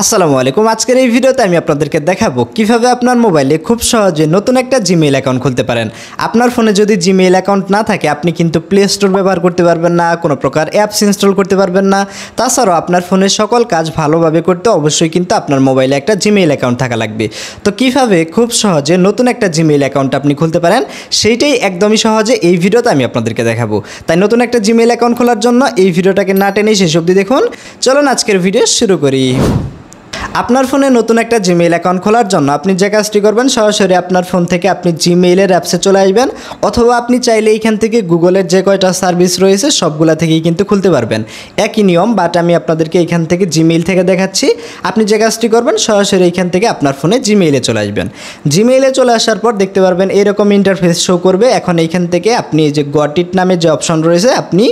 আসসালামু আলাইকুম। আজকের এই ভিডিওতে আমি আপনাদেরকে দেখাবো কিভাবে আপনার মোবাইলে খুব সহজে নতুন একটা জিমেইল অ্যাকাউন্ট খুলতে পারেন। আপনার ফোনে যদি জিমেইল অ্যাকাউন্ট না থাকে আপনি কিন্তু প্লে স্টোর ব্যবহার করতে পারবেন না, কোনো প্রকার অ্যাপস ইনস্টল করতে পারবেন না। তাছাড়াও আপনার ফোনের সকল কাজ ভালোভাবে করতে অবশ্যই কিন্তু আপনার মোবাইলে একটা জিমেইল অ্যাকাউন্ট থাকা লাগবে। তো কিভাবে খুব সহজে নতুন একটা জিমেইল অ্যাকাউন্ট আপনি খুলতে পারেন সেইটাই একদমই সহজে এই ভিডিওতে আমি আপনাদেরকে দেখাবো। তাই নতুন একটা জিমেইল অ্যাকাউন্ট খোলার জন্য এই ভিডিওটাকে না টেনে শেষ অবধি দেখুন। চলুন আজকের ভিডিও শুরু করি। আপনার ফোনে নতুন একটা জিমেইল অ্যাকাউন্ট খোলার জন্য আপনি যে কাজটি করবেন, সরাসরি আপনার ফোন থেকে আপনি জিমেইলের অ্যাপসে চলে আসবেন, অথবা আপনি চাইলে এইখান থেকে গুগলের যে কয়টা সার্ভিস রয়েছে সবগুলা থেকেই কিন্তু খুলতে পারবেন। একই নিয়ম, বাট আমি আপনাদেরকে এইখান থেকে জিমেইল থেকে দেখাচ্ছি। আপনি যে কাজটি করবেন, সরাসরি এইখান থেকে আপনার ফোনে জিমেইলে চলে আসবেন। জিমেইলে চলে আসার পর দেখতে পারবেন এরকম ইন্টারফেস শো করবে। এখন এইখান থেকে আপনি এই যে গট ইট নামে যে অপশন রয়েছে আপনি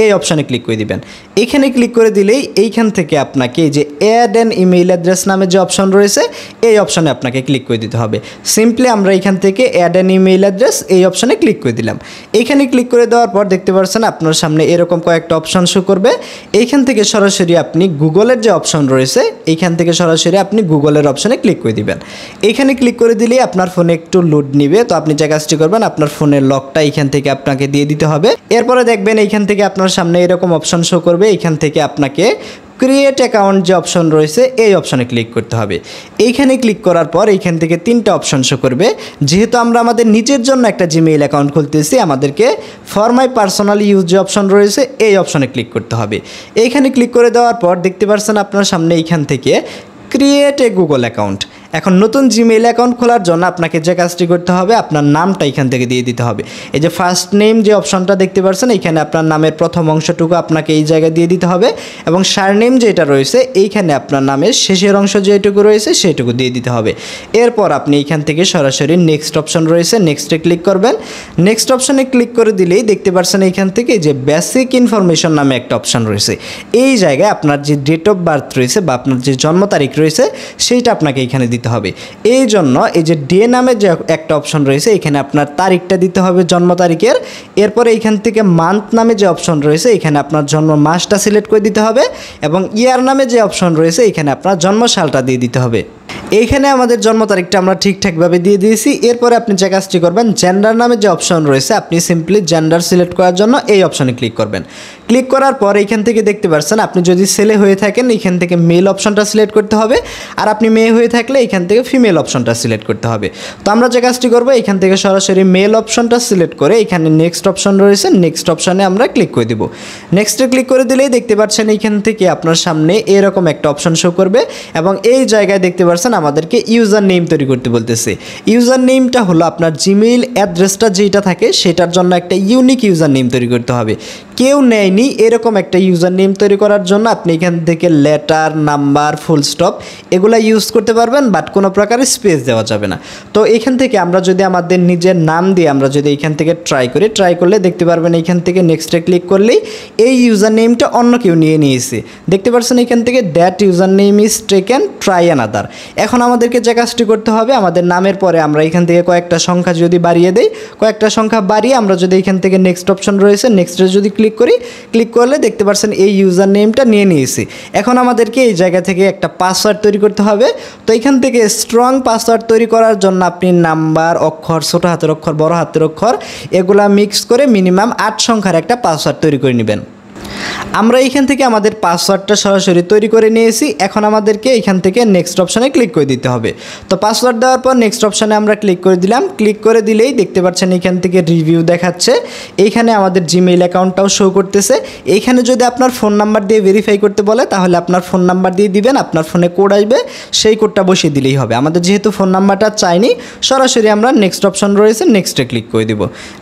এই অপশানে ক্লিক করে দিবেন। এইখানে ক্লিক করে দিলেই এইখান থেকে আপনাকে এই যে অ্যাড অ্যান ইমেইল অ্যাড্রেস নামে যে অপশন রয়েছে এই অপশানে আপনাকে ক্লিক করে দিতে হবে। সিম্পলি আমরা এইখান থেকে অ্যাড অ্যান ইমেইল অ্যাড্রেস এই অপশানে ক্লিক করে দিলাম। এইখানে ক্লিক করে দেওয়ার পর দেখতে পাচ্ছেন আপনার সামনে এরকম কয়েকটা অপশন শো করবে। এইখান থেকে সরাসরি আপনি গুগলের যে অপশন রয়েছে এইখান থেকে সরাসরি আপনি গুগলের অপশানে ক্লিক করে দিবেন। এইখানে ক্লিক করে দিলেই আপনার ফোনে একটু লোড নিবে। তো আপনি যে কাজটি করবেন, আপনার ফোনের লকটা এইখান থেকে আপনাকে দিয়ে দিতে হবে। এরপরে দেখবেন এইখান থেকে আপনার সামনে এরকম অপশন শো করবে। এইখান থেকে আপনাকে ক্রিয়েট অ্যাকাউন্ট যে অপশন রয়েছে এই অপশনে ক্লিক করতে হবে। এইখানে ক্লিক করার পর এইখান থেকে তিনটা অপশন শো করবে। যেহেতু আমরা আমাদের নিজের জন্য একটা জিমেইল অ্যাকাউন্ট খুলতেছি, আমাদেরকে ফর মাই পার্সোনাল ইউজ যে অপশন রয়েছে এই অপশনে ক্লিক করতে হবে। এইখানে ক্লিক করে দেওয়ার পর দেখতে পাচ্ছেন আপনার সামনে এইখান থেকে ক্রিয়েট এ গুগল অ্যাকাউন্ট। এখন নতুন জিমেইল অ্যাকাউন্ট খোলার জন্য আপনাকে যে কাজটি করতে হবে, আপনার নামটা এখান থেকে দিয়ে দিতে হবে। এই যে ফার্স্ট নেম যে অপশনটা দেখতে পাচ্ছেন এইখানে আপনার নামের প্রথম অংশটুকু আপনাকে এই জায়গায় দিয়ে দিতে হবে, এবং সারনেম যেটা রয়েছে এইখানে আপনার নামের শেষের অংশ যেটুকু রয়েছে সেইটুকু দিয়ে দিতে হবে। এরপর আপনি এইখান থেকে সরাসরি নেক্সট অপশন রয়েছে নেক্সটে ক্লিক করবেন। নেক্সট অপশনে ক্লিক করে দিলেই দেখতে পাচ্ছেন এইখান থেকে যে বেসিক ইনফরমেশন নামে একটা অপশন রয়েছে। এই জায়গায় আপনার যে ডেট অফ বার্থ রয়েছে বা আপনার যে জন্ম তারিখ রয়েছে সেইটা আপনাকে এখানে দিতে হবে। এই জন্য এই যে ডে নামে যে একটা অপশন রয়েছে এখানে আপনার তারিখটা দিতে হবে জন্ম তারিখের। এরপরে এইখান থেকে মান্থ নামে যে অপশন রয়েছে এখানে আপনার জন্ম মাসটা সিলেক্ট করে দিতে হবে, এবং ইয়ার নামে যে অপশন রয়েছে এখানে আপনার জন্ম সালটা দিয়ে দিতে হবে। এইখানে আমাদের জন্ম তারিখটা আমরা ঠিকঠাকভাবে দিয়ে দিয়েছি। এরপরে আপনি যে কাজটি করবেন, জেন্ডার নামে যে অপশন রয়েছে আপনি সিম্পলি জেন্ডার সিলেক্ট করার জন্য এই অপশনে ক্লিক করবেন। ক্লিক করার পর এইখান থেকে দেখতে পাচ্ছেন আপনি যদি ছেলে হয়ে থাকেন এইখান থেকে মেল অপশনটা সিলেক্ট করতে হবে, আর আপনি মেয়ে হয়ে থাকলে এইখান থেকে ফিমেল অপশনটা সিলেক্ট করতে হবে। তো আমরা যে কাজটি করবো এইখান থেকে সরাসরি মেল অপশনটা সিলেক্ট করে এখানে নেক্সট অপশন রয়েছে নেক্সট অপশনে আমরা ক্লিক করে দিব। নেক্সটে ক্লিক করে দিলেই দেখতে পাচ্ছেন এইখান থেকে আপনার সামনে এরকম একটা অপশন শো করবে, এবং এই জায়গায় দেখতে পাচ্ছেন আমাদেরকে ইউজার নেম তৈরি করতে বলতেছে। ইউজার নেমটা হলো আপনার জিমেইল অ্যাড্রেসটা যেটা থাকে সেটার জন্য একটা ইউনিক ইউজার নেম তৈরি করতে হবে। কেউ নেয়নি এরকম একটা ইউজার নেম তৈরি করার জন্য আপনি এখান থেকে লেটার, নাম্বার, ফুল স্টপ এগুলা ইউজ করতে পারবেন, বাট কোনো প্রকারের স্পেস দেওয়া যাবে না। তো এখান থেকে আমরা যদি আমাদের নিজের নাম দিয়ে আমরা যদি এখান থেকে ট্রাই করলে দেখতে পারবেন এইখান থেকে নেক্সটে ক্লিক করলেই এই ইউজার নেমটা অন্য কেউ নিয়ে নিয়েছে। দেখতে পাচ্ছেন এখান থেকে that user name is taken, try another. এখন আমাদেরকে যে কাজটি করতে হবে, আমাদের নামের পরে আমরা এখান থেকে কয়েকটা সংখ্যা যদি বাড়িয়ে দেই, কয়েকটা সংখ্যা বাড়িয়ে আমরা যদি এখান থেকে নেক্সট অপশন রয়েছে নেক্সটে যদি ক্লিক করি, ক্লিক করলে দেখতে পাচ্ছেন এই ইউজার নেমটা নিয়ে নিয়েছি। এখন আমাদেরকে এই জায়গা থেকে একটা পাসওয়ার্ড তৈরি করতে হবে। তো এখান থেকে স্ট্রং পাসওয়ার্ড তৈরি করার জন্য আপনি নাম্বার, অক্ষর, ছোট হাতের অক্ষর, বড় হাতের অক্ষর এগুলা মিক্স করে মিনিমাম 8 সংখ্যার একটা পাসওয়ার্ড তৈরি করে নেবেন। আমরা এইখান থেকে আমাদের পাসওয়ার্ডটা সরাসরি তৈরি করে নিয়েছি। এখন আমাদেরকে এইখান থেকে নেক্সট অপশানে ক্লিক করে দিতে হবে। তো পাসওয়ার্ড দেওয়ার পর নেক্সট অপশানে আমরা ক্লিক করে দিলাম। ক্লিক করে দিলেই দেখতে পাচ্ছেন এইখান থেকে রিভিউ দেখাচ্ছে। এইখানে আমাদের জিমেইল অ্যাকাউন্টটাও শো করতেছে। এইখানে যদি আপনার ফোন নাম্বার দিয়ে ভেরিফাই করতে বলে তাহলে আপনার ফোন নাম্বার দিয়ে দিবেন, আপনার ফোনে কোড আসবে সেই কোডটা বসিয়ে দিলেই হবে। আমাদের যেহেতু ফোন নাম্বারটা চাইনি, সরাসরি আমরা নেক্সট অপশন রয়েছে নেক্সটে ক্লিক করে দিব।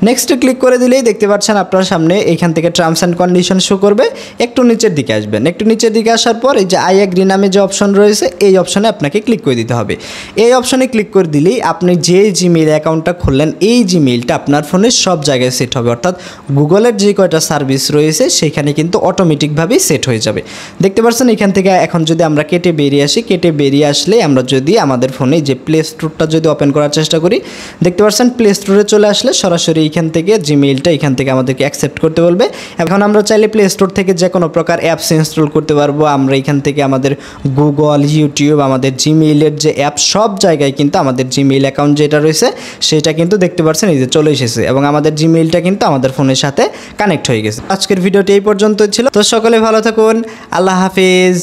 নেক্সটে ক্লিক করে দিলেই দেখতে পাচ্ছেন আপনার সামনে এইখান থেকে টার্মস অ্যান্ড কন্ডিশন শো করবে। একটু নিচের দিকে আসবেন। একটু নিচের দিকে আসার পর এই যে আই এগ্রি নামে যে অপশন রয়েছে এই অপশনে আপনাকে ক্লিক করে দিতে হবে। এই অপশনে ক্লিক করে দিলেই আপনি যে জিমেইল অ্যাকাউন্টটা খুললেন এই জিমেইলটা আপনার ফোনের সব জায়গায় সেট হবে, অর্থাৎ গুগলের যে কয়টা সার্ভিস রয়েছে সেখানে কিন্তু অটোমেটিকভাবেই সেট হয়ে যাবে। দেখতে পাচ্ছেন এখান থেকে এখন যদি আমরা কেটে বেরিয়ে আসি, কেটে বেরিয়ে আসলে আমরা যদি আমাদের ফোনে যে প্লে স্টোরটা যদি ওপেন করার চেষ্টা করি, দেখতে পাচ্ছেন প্লে স্টোরে চলে আসলে সরাসরি এইখান থেকে জিমেইলটা এখান থেকে আমাদেরকে অ্যাকসেপ্ট করতে বলবে। এখন আমরা চাইলে প্লে স্টোর স্টোর থেকে যে কোনো প্রকার অ্যাপস ইনস্টল করতে পারবো। আমরা এখান থেকে আমাদের গুগল, ইউটিউব, আমাদের জিমেইলের যে অ্যাপ, সব জায়গায় কিন্তু আমাদের জিমেইল অ্যাকাউন্ট যেটা রয়েছে সেটা কিন্তু দেখতে পাচ্ছেন এই যে চলে এসেছে, এবং আমাদের জিমেইলটা কিন্তু আমাদের ফোনের সাথে কানেক্ট হয়ে গেছে। আজকের ভিডিওটি এই পর্যন্তই ছিল। তো সকলে ভালো থাকুন, আল্লাহ হাফিজ।